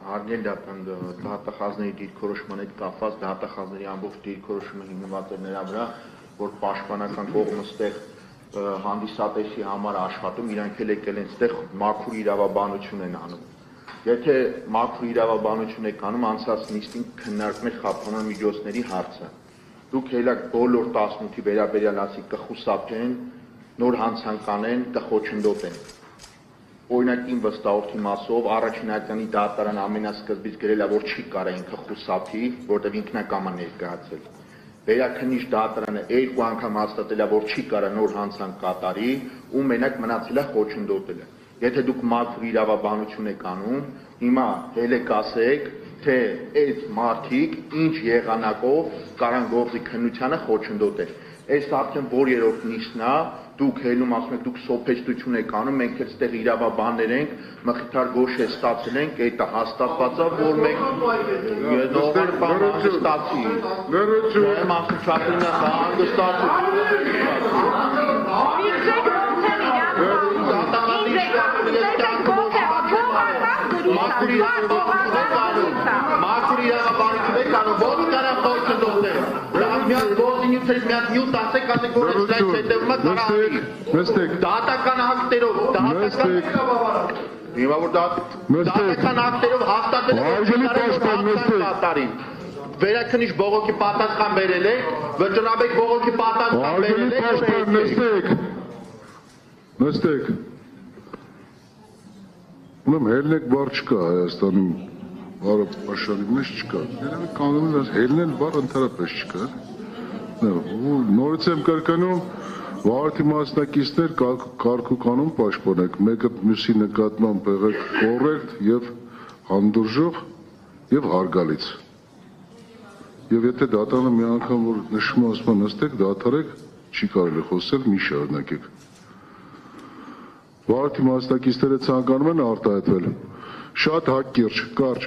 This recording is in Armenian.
Հարգելի դատախազների դիրքորոշման հետ կապված դատախազների ամբողջ դիրքորոշումը հիմնված է նրա վրա, որ պաշտպանական կողմը ստեղ հանդիսատեսի համար աշխատում, իրանք էլ եկել են ստեղ մաքուր իրավաբանություն են անում։ Եթե մաքուր իրավաբանություն եք անում, անցած նիստին քննարկում եք խափանման միջոցների հարցը։ Դուք հելակ բոլոր 18-ի վերաբերյալ ասի կխուսափեն, նոր հանցանկանեն, կխոչընդոտեն։ Օրինակ իմ վստահորդի մասով առաջնականի դատարան ամենասկզբից գրել է, որ չի կարա ինքը խուսափի, որտեղ ինքն է կամա ներկայացել։ Վերաքննիչ դատարանը 2 անգամ հաստատել է, որ չի կարա նոր հանցանք կատարի, ու մենակ մնացել է խոչընդոտելը։ Եթե դուք մաքուր իրավաբանություն եք անում, հիմա ելեք ասեք, թե այդ մարդիկ ինչ եղանակով կարան գործի քննությանը խոչընդոտել։ Այս արդեն որ երրորդ նիստն է, դուք հելում ասում եք, դուք սոփեստություն եք անում, մենք էլ ստեղ իրավաբաններ ենք, մխիթար գոշ է ստացել ենք, դա հաստատված է, որ մենք նորմալ բան հանգստացի։ Եմ ասում չափինը հանգստացի։ Մաքուր իրավաբանություն եք անում, ո՞ց կարա խոչընդոտել։ Միած գործինյութերից միած նյութ ասեք, ասեք, որ այս դրանց հետևում է կարա անի։ Դատական ակտերով, հիմա որ դատական ակտերով հաստատել է վերաքննիչ բողոքի պատասխան բերել եք, վճռաբեկ բողոքի պատասխան բերել եք, նստեք։ Ուրեմն հելնեք բառ չկա Հայաստանում, բառը աշխարհի մեջ չկա։ Երևի կանոնում է հելնել բառ ընդհանրապես չկա։ Նորից եմ կրկնում, վարորդի մասնակիցներ կարգ ու կանոն պաշտպանեք, մեկը մյուսի նկատմամբ եղեք կոռեկտ եւ հանդուրժող եւ հարգալից։ Եվ եթե դատարանը մի անգամ որ նշում ասում է նստեք, դադարեք, չի կարելի խոսել, մի շարունակեք։ Վարորդի մասնակիցները ցանկանում են արտահայտվել։ Շատ հակիրճ, կարճ։